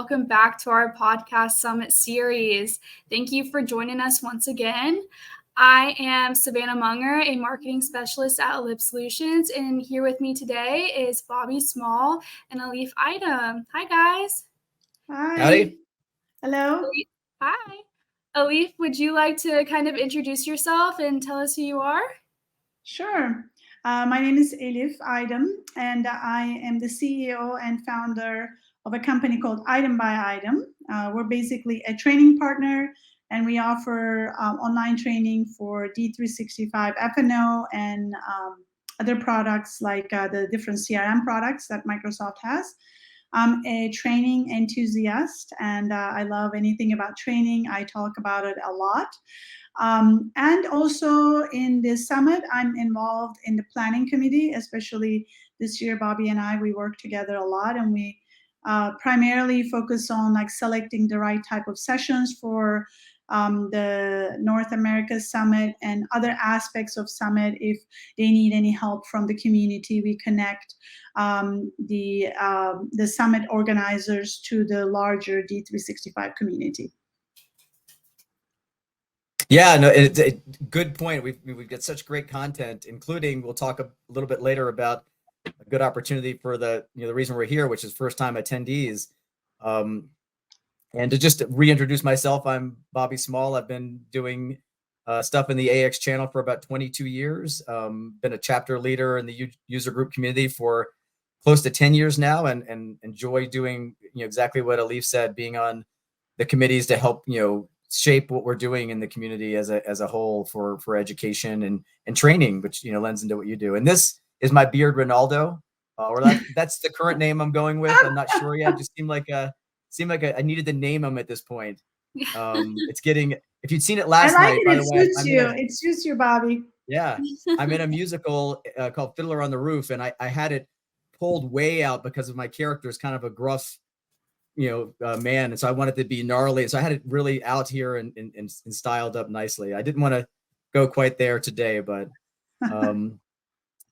welcome back to our podcast summit series. Thank you for joining us once again. I am Savannah Munger, a marketing specialist at Elif Solutions, and here with me today is Bobby Small and Elif Item. Hi, guys. Hi. Howdy. Hello. Hi. Elif, would you like to kind of introduce yourself and tell us who you are? Sure. My name is Elif Item, and I am the CEO and founder of a company called Item by Item. We're basically a training partner, and we offer online training for D365 F&O and other products like the different CRM products that Microsoft has. I'm a training enthusiast, and I love anything about training. I talk about it a lot. And also in this summit, I'm involved in the planning committee, especially this year. Bobby and I, we work together a lot, and we primarily focus on like selecting the right type of sessions for the North America Summit and other aspects of Summit. If they need any help from the community, we connect the Summit organizers to the larger D365 community. Yeah, no, it's a good point. We've got such great content, including we'll talk a little bit later about a good opportunity for the reason we're here, which is first time attendees. And to just reintroduce myself, I'm Bobby Small. I've been doing stuff in the AX channel for about 22 years. Been a chapter leader in the user group community for close to 10 years now, and enjoy doing exactly what Elif said, being on the committees to help shape what we're doing in the community as a whole for education and training, which lends into what you do. And this is my beard Ronaldo, or that's the current name I'm going with. I'm not sure yet. It just seemed like I needed to name him at this point. It's getting, if you'd seen it last night, by the way, it suits you, Bobby. Yeah, I'm in a musical called Fiddler on the Roof, and I had it pulled way out because of my character is kind of a gruff man, and so I wanted to be gnarly, so I had it really out here and styled up nicely. I didn't want to go quite there today, but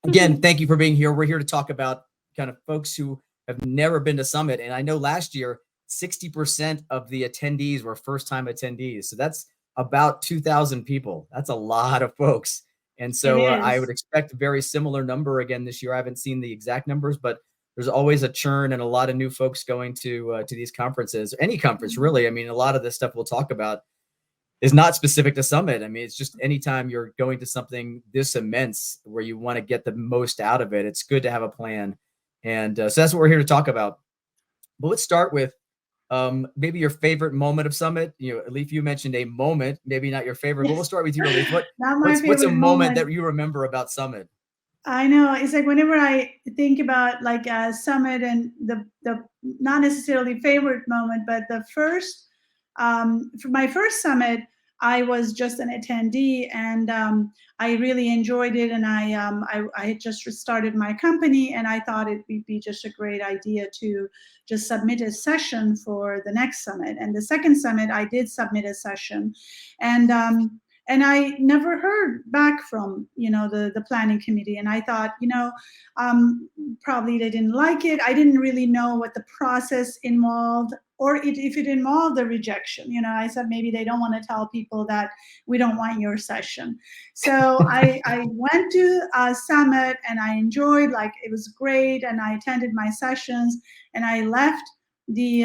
again, thank you for being here. We're here to talk about kind of folks who have never been to Summit, and I know last year 60% of the attendees were first-time attendees, so that's about 2,000 people. That's a lot of folks, and so I would expect a very similar number again this year. I haven't seen the exact numbers, but there's always a churn and a lot of new folks going to these conferences, any conference really. I mean, a lot of this stuff we'll talk about is not specific to Summit. I mean, it's just anytime you're going to something this immense where you want to get the most out of it, it's good to have a plan. And so that's what we're here to talk about. But let's start with maybe your favorite moment of Summit. Elif, you mentioned a moment, maybe not your favorite, but we'll start with you, Elif. What's a moment that you remember about Summit? I know, it's like whenever I think about like a Summit and the not necessarily favorite moment, but the first for my first Summit, I was just an attendee, and I really enjoyed it. And I had just started my company, and I thought it would be just a great idea to just submit a session for the next Summit. And the second Summit, I did submit a session, and I never heard back from, the planning committee. And I thought, probably they didn't like it. I didn't really know what the process involved, or if it involved a rejection. I said, maybe they don't want to tell people that we don't want your session. So I went to a Summit, and I enjoyed, it was great. And I attended my sessions, and I left the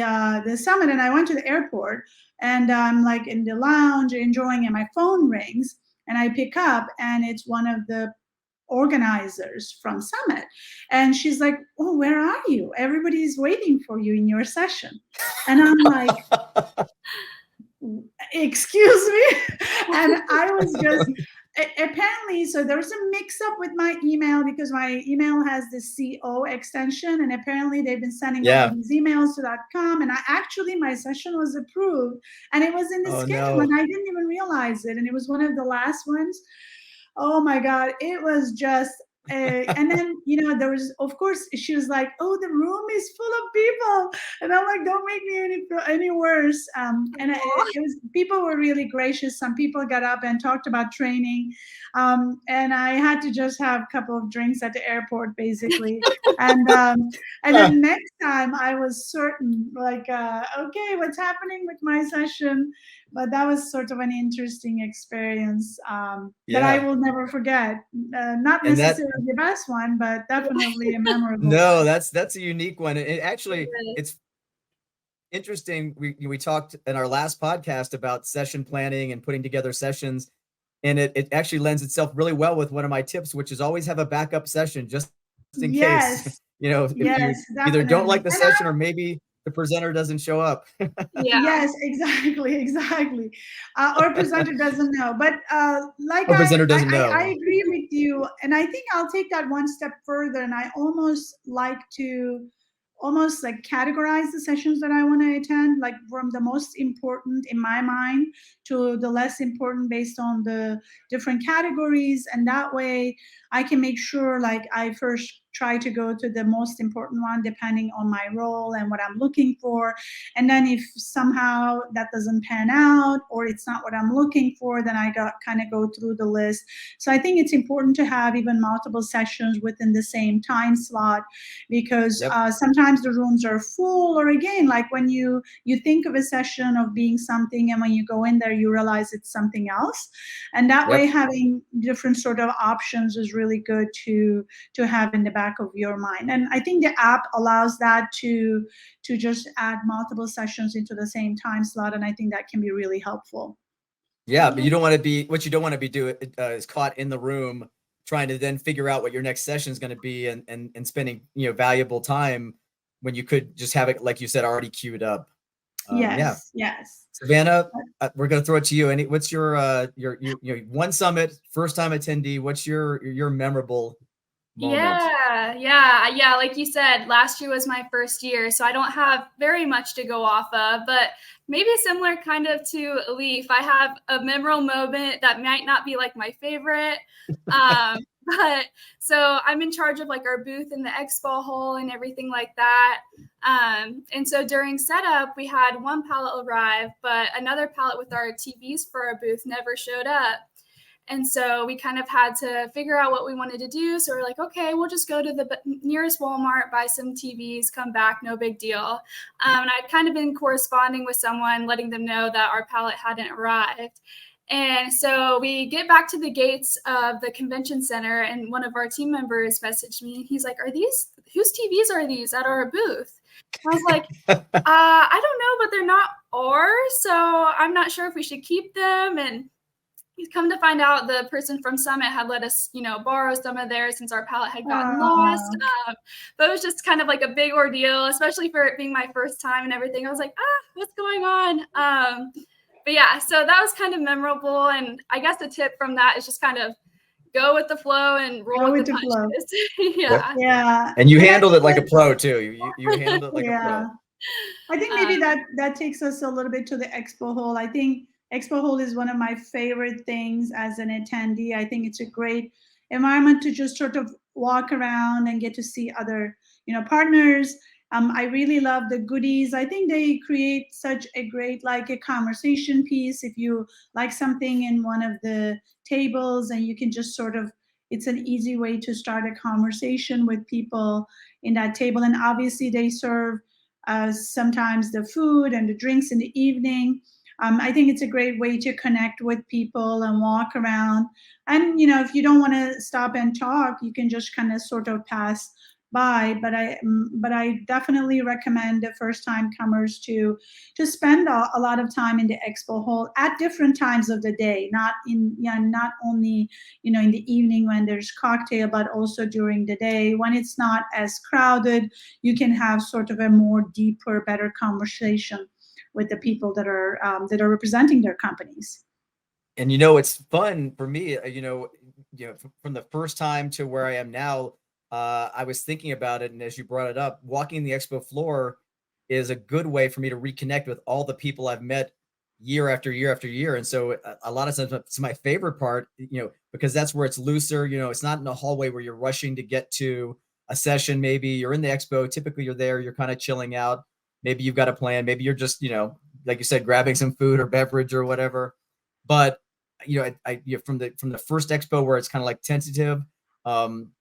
Summit, and I went to the airport. And I'm in the lounge enjoying, and my phone rings, and I pick up, and it's one of the organizers from Summit. And she's like, "Oh, where are you? Everybody's waiting for you in your session." And I'm like, "Excuse me?" And I was just, apparently, so there was a mix-up with my email, because my email has the CO extension, and apparently they've been sending all these emails to .com, and my session was approved, and it was in the schedule, and I didn't even realize it, and it was one of the last ones. Oh my God, it was just And then, there was, of course, she was like, "Oh, the room is full of people," and I'm like, "Don't make me any worse." And it was, people were really gracious. Some people got up and talked about training, and I had to just have a couple of drinks at the airport, basically. And then next time, I was certain, like, okay, what's happening with my session? But that was sort of an interesting experience that I will never forget. Not And necessarily the best one, but definitely a memorable no, one. that's a unique one. It actually, it's interesting. We talked in our last podcast about session planning and putting together sessions, and it actually lends itself really well with one of my tips, which is always have a backup session just in case, Yes, if you yes, either don't like definitely. the session or maybe the presenter doesn't show up. Yeah. Yes, exactly. Or presenter doesn't know. But like Or presenter doesn't I know. agree with you. And I think I'll take that one step further. And I almost like to almost like categorize the sessions that I want to attend, like from the most important in my mind to the less important based on the different categories. And that way I can make sure like I first try to go to the most important one depending on my role and what I'm looking for. And then if somehow that doesn't pan out or it's not what I'm looking for, then I kind of go through the list. So I think it's important to have even multiple sessions within the same time slot, because sometimes the rooms are full, or again, like when you think of a session of being something and when you go in there you realize it's something else. And that way having different sort of options is really good to have in the back of your mind. And I think the app allows that to just add multiple sessions into the same time slot, and I think that can be really helpful. Yeah, but you don't want to be, what you don't want to be doing is caught in the room trying to then figure out what your next session is going to be and spending, valuable time when you could just have it, like you said, already queued up. Yes. Savannah, we're going to throw it to you. What's your one summit, first time attendee? What's your memorable moment? Yeah. Like you said, last year was my first year, so I don't have very much to go off of, but maybe similar kind of to Elif. I have a memorable moment that might not be like my favorite. But so I'm in charge of like our booth in the expo hall and everything like that. And so during setup, we had one pallet arrive, but another pallet with our TVs for our booth never showed up. And so we kind of had to figure out what we wanted to do. So we're like, okay, we'll just go to the nearest Walmart, buy some TVs, come back, no big deal. And I'd kind of been corresponding with someone, letting them know that our pallet hadn't arrived. And so we get back to the gates of the convention center, and one of our team members messaged me. He's like, whose TVs are these at our booth? I was like, I don't know, but they're not ours. So I'm not sure if we should keep them. And he's come to find out the person from Summit had let us, borrow some of theirs since our pallet had gotten lost. But it was just kind of like a big ordeal, especially for it being my first time and everything. I was like, what's going on? But yeah, so that was kind of memorable. And I guess the tip from that is just kind of go with the flow and roll with the punches. Yeah. And you handled it like a pro too. You handled it like a pro. I think maybe that takes us a little bit to the expo hall. I think expo hall is one of my favorite things as an attendee. I think it's a great environment to just sort of walk around and get to see other, partners. I really love the goodies. I think they create such a great, like a conversation piece. If you like something in one of the tables and you can just sort of, it's an easy way to start a conversation with people in that table. And obviously they serve sometimes the food and the drinks in the evening. I think it's a great way to connect with people and walk around. And, if you don't want to stop and talk, you can just kind of sort of pass by. But I definitely recommend the first time comers to spend a lot of time in the expo hall at different times of the day, not only, in the evening when there's cocktail, but also during the day when it's not as crowded. You can have sort of a more deeper, better conversation with the people that are representing their companies. And it's fun for me, from the first time to where I am now. I was thinking about it, and as you brought it up, walking the expo floor is a good way for me to reconnect with all the people I've met year after year after year. And so a lot of times it's my favorite part, because that's where it's looser. It's not in a hallway where you're rushing to get to a session. Maybe you're in the expo. Typically you're there, you're kind of chilling out. Maybe you've got a plan. Maybe you're just, like you said, grabbing some food or beverage or whatever. But, from the first expo where it's kind of like tentative, one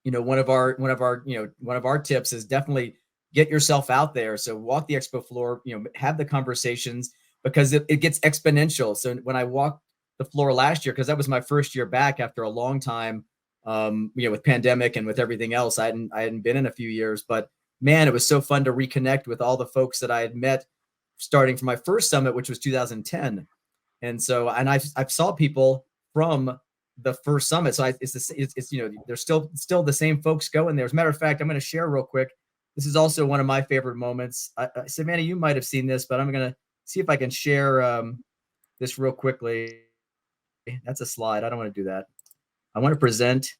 of our tips is definitely get yourself out there. So walk the expo floor, have the conversations, because it gets exponential. So when I walked the floor last year, because that was my first year back after a long time, with pandemic and with everything else, I hadn't been in a few years, but man, it was so fun to reconnect with all the folks that I had met starting from my first summit, which was 2010. And so, and I saw people from the first summit. So it's there's still the same folks going there. As a matter of fact, I'm going to share real quick. This is also one of my favorite moments. Savannah, you might have seen this, but I'm going to see if I can share this real quickly. That's a slide. I don't want to do that. I want to present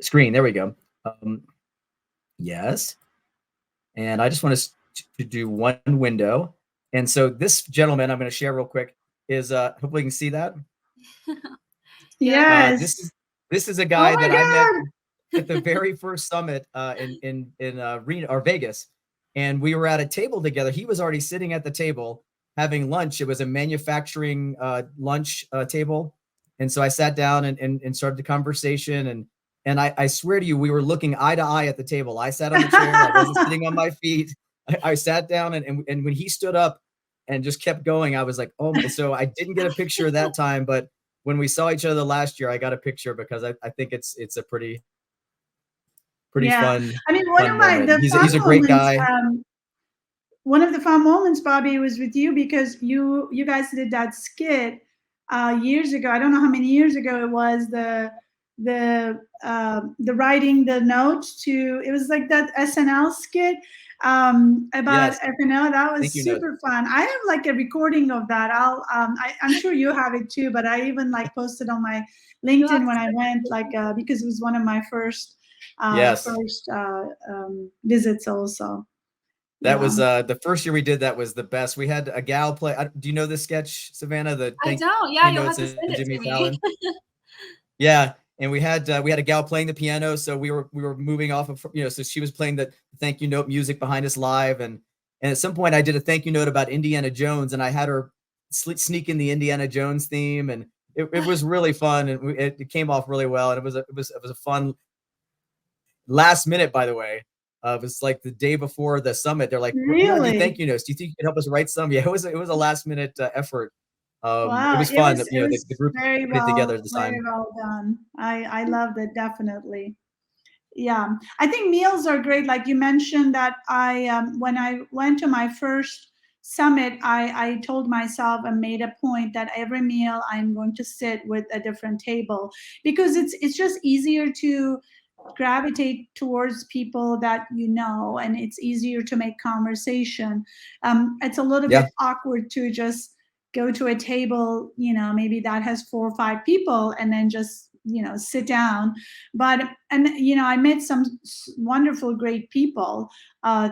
screen. There we go. Yes. And I just want to do one window. And so this gentleman I'm going to share real quick is hopefully you can see that. Yes. This is a guy that I met at the very first summit in Reno or Vegas, and we were at a table together. He was already sitting at the table having lunch. It was a manufacturing lunch table, and so I sat down and started the conversation. And I swear to you, we were looking eye to eye at the table. I sat on the chair. I wasn't sitting on my feet. I sat down, and when he stood up and just kept going, I was like, oh. So I didn't get a picture that time, but when we saw each other last year, I got a picture because I think it's a pretty fun. I mean, He's a great guy. One of the fun moments, Bobby, was with you because you guys did that skit years ago. I don't know how many years ago it was. The writing the note to, it was like that SNL skit about FNL. That was super fun. I have like a recording of that. I'm sure you have it too, but I even like posted on my LinkedIn when I went, like because it was one of my first visits also. That was the first year we did that was the best. We had a gal play. Do you know this sketch, Savannah? I don't. Yeah, you'll have to send it to me. Yeah. And we had a gal playing the piano, so we were moving off of, so she was playing the thank you note music behind us live, and at some point I did a thank you note about Indiana Jones, and I had her sneak in the Indiana Jones theme, and it was really fun, and it came off really well, and it was a fun last minute, by the way. It was like the day before the summit. They're like, really? Thank you notes. Do you think you can help us write some? Yeah, it was a last minute effort. Wow. It was fun. The group very put together at the time. Very well done. I loved it, definitely. Yeah, I think meals are great. Like you mentioned that when I went to my first summit, I told myself and made a point that every meal I'm going to sit with a different table, because it's just easier to gravitate towards people that and it's easier to make conversation. It's a little bit awkward to just go to a table, maybe that has 4 or 5 people and then just, sit down. But, I met some wonderful, great people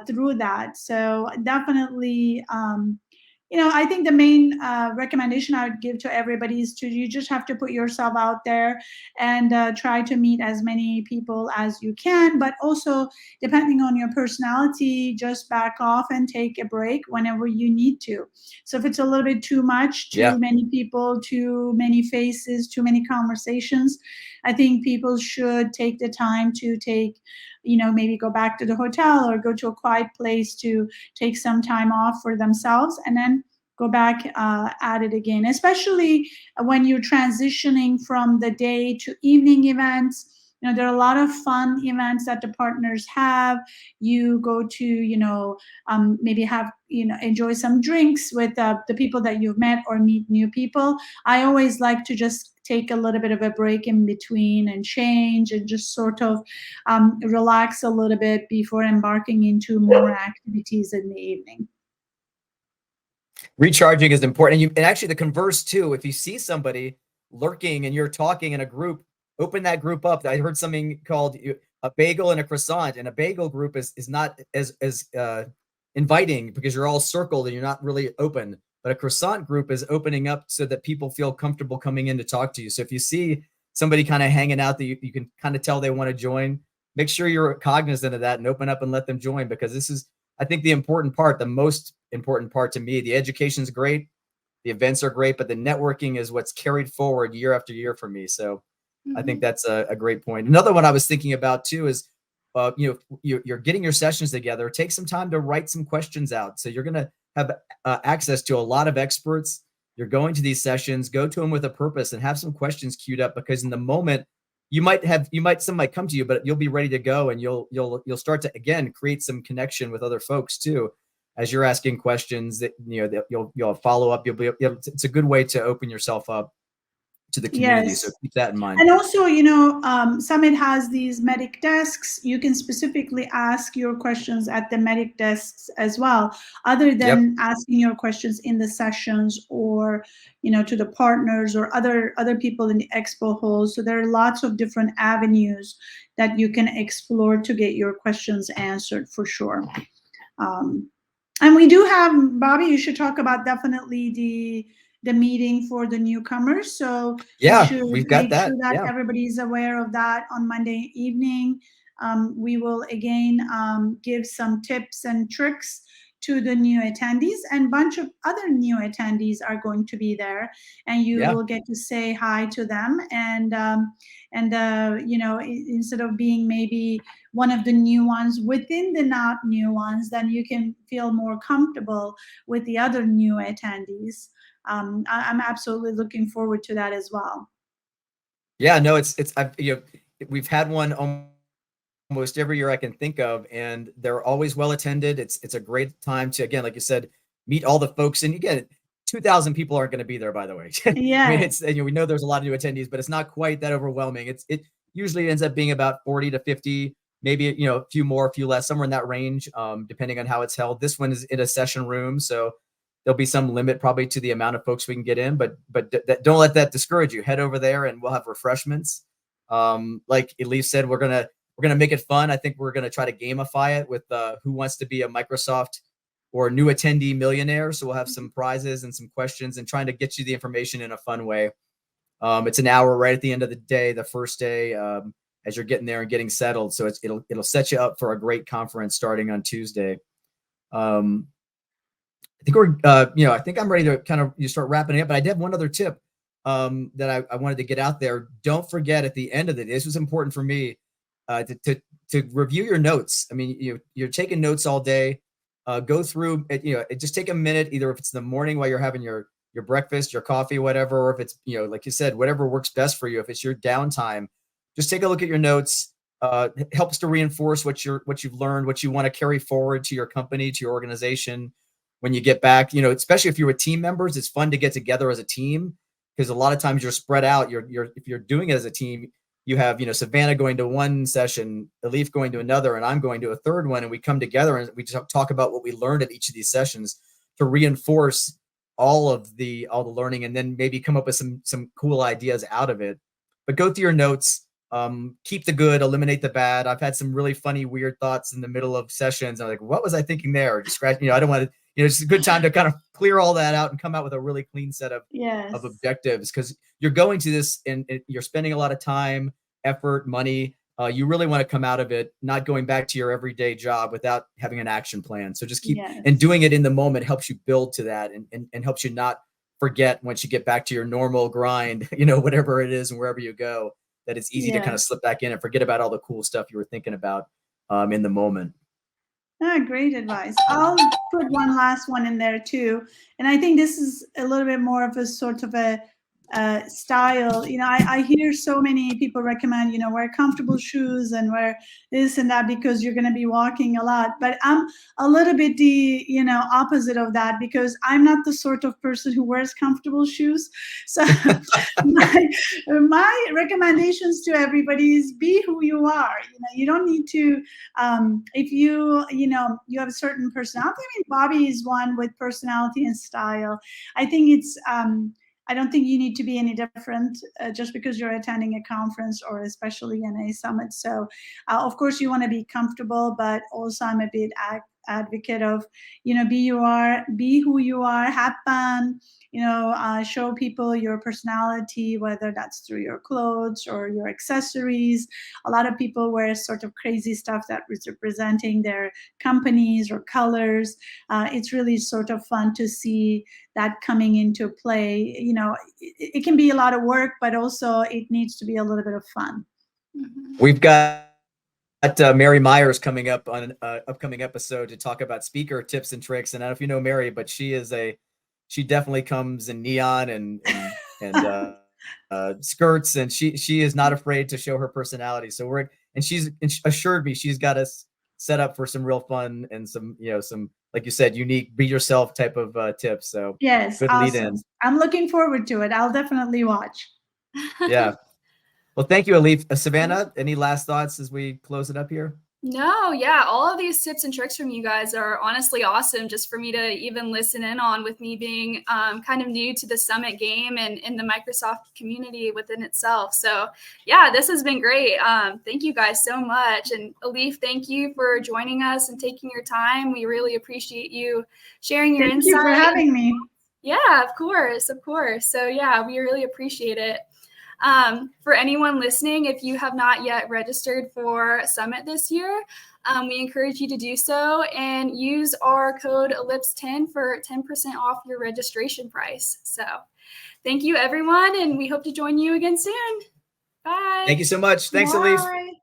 through that. So definitely, I think the main recommendation I would give to everybody is you just have to put yourself out there and try to meet as many people as you can, but also depending on your personality, just back off and take a break whenever you need to. So if it's a little bit too much, too many people, too many faces, too many conversations, I think people should take the time to maybe go back to the hotel or go to a quiet place to take some time off for themselves and then go back at it again, especially when you're transitioning from the day to evening events. There are a lot of fun events that the partners have. You go to, maybe have, enjoy some drinks with the people that you've met or meet new people. I always like to just take a little bit of a break in between and change and just sort of relax a little bit before embarking into more activities in the evening. Recharging is important. And actually the converse too, if you see somebody lurking and you're talking in a group, open that group up. I heard something called a bagel and a croissant, and a bagel group is not as inviting because you're all circled and you're not really open. but a croissant group is opening up so that people feel comfortable coming in to talk to you. So if you see somebody kind of hanging out that you can kind of tell they want to join, make sure you're cognizant of that and open up and let them join, because this is, I think, the important part, the most important part to me. The education's great, the events are great, but the networking is what's carried forward year after year for me. So I think that's a great point. Another one I was thinking about too is, you're getting your sessions together. Take some time to write some questions out. So you're going to have access to a lot of experts. You're going to these sessions, go to them with a purpose and have some questions queued up, because in the moment some might come to you, but you'll be ready to go, and you'll start to, again, create some connection with other folks too, as you're asking questions that, you'll follow up. It's a good way to open yourself up to the community. Yes. So keep that in mind. And also, Summit has these medic desks. You can specifically ask your questions at the medic desks as well, other than asking your questions in the sessions or, to the partners or other people in the expo hall. So there are lots of different avenues that you can explore to get your questions answered, for sure. And we do have, Bobby, you should talk about definitely the meeting for the newcomers. So we've got that. Sure that everybody's aware of that on Monday evening. We will again give some tips and tricks to the new attendees, and a bunch of other new attendees are going to be there, and you will get to say hi to them. And instead of being maybe one of the new ones within the not new ones, then you can feel more comfortable with the other new attendees. I'm absolutely looking forward to that as well. Yeah, no, we've had one almost every year I can think of, and they're always well attended. It's a great time to, again, like you said, meet all the folks. And again, 2,000 people aren't going to be there, by the way. Yeah. I mean, we know there's a lot of new attendees, but it's not quite that overwhelming. It usually ends up being about 40 to 50, maybe, a few more, a few less, somewhere in that range, depending on how it's held. This one is in a session room, so there'll be some limit probably to the amount of folks we can get in, but don't let that discourage you. Head over there and we'll have refreshments. Like Elif said, we're gonna make it fun. I think we're gonna try to gamify it with who wants to be a Microsoft or new attendee millionaire. So we'll have some prizes and some questions, and trying to get you the information in a fun way. It's an hour right at the end of the day, the first day, as you're getting there and getting settled. So it'll set you up for a great conference starting on Tuesday. I think I'm ready to kind of start wrapping it up, but I did have one other tip that I wanted to get out there. Don't forget at the end of it, this was important for me, to review your notes. I mean, you're taking notes all day. Go through it, just take a minute, either if it's in the morning while you're having your breakfast, your coffee, whatever, or if it's, like you said, whatever works best for you. If it's your downtime, just take a look at your notes. It helps to reinforce what you've learned, what you want to carry forward to your company, to your organization. When you get back, especially if you're with team members, it's fun to get together as a team, because a lot of times you're spread out. If you're doing it as a team, you have, Savannah going to one session, Elif going to another, and I'm going to a third one, and we come together and we just talk about what we learned at each of these sessions to reinforce all the learning, and then maybe come up with some cool ideas out of it. But go through your notes, keep the good, eliminate the bad. I've had some really funny, weird thoughts in the middle of sessions. I'm like, what was I thinking there? Or just scratch, I don't want to. It's a good time to kind of clear all that out and come out with a really clean set of objectives, because you're going to this and you're spending a lot of time, effort, money. You really want to come out of it not going back to your everyday job without having an action plan. So just keep and doing it in the moment helps you build to that, and helps you not forget once you get back to your normal grind, whatever it is and wherever you go, that it's easy to kind of slip back in and forget about all the cool stuff you were thinking about in the moment. Great advice. I'll put one last one in there too. And I think this is a little bit more of a sort of a style. I hear so many people recommend, wear comfortable shoes and wear this and that because you're going to be walking a lot. But I'm a little bit the, opposite of that, because I'm not the sort of person who wears comfortable shoes. So my recommendations to everybody is be who you are. You don't need to, if you have a certain personality. I mean, Bobby is one with personality and style. I think it's, I don't think you need to be any different just because you're attending a conference or especially in a summit. So, of course, you want to be comfortable, but also I'm a bit advocate of, be who you are, have fun, show people your personality, whether that's through your clothes or your accessories. A lot of people wear sort of crazy stuff that is representing their companies or colors. It's really sort of fun to see that coming into play. It can be a lot of work, but also it needs to be a little bit of fun. We've got Mary Myers coming up on an upcoming episode to talk about speaker tips and tricks. And I don't know if you know Mary, but she definitely comes in neon and skirts, and she is not afraid to show her personality. So she's assured me she's got us set up for some real fun and some like you said, unique, be yourself type of tips. So yes, good awesome. lead in. I'm looking forward to it. I'll definitely watch. Yeah. Well, thank you, Elif. Savannah, any last thoughts as we close it up here? No, yeah, all of these tips and tricks from you guys are honestly awesome just for me to even listen in on, with me being kind of new to the Summit game and in the Microsoft community within itself. So yeah, this has been great. Thank you guys so much. And Elif, thank you for joining us and taking your time. We really appreciate you sharing your insight. Thank you for having me. Yeah, of course. So yeah, we really appreciate it. For anyone listening, if you have not yet registered for Summit this year, we encourage you to do so and use our code ELIPS10 for 10% off your registration price. So thank you, everyone, and we hope to join you again soon. Bye. Thank you so much. Thanks, Elif. Bye.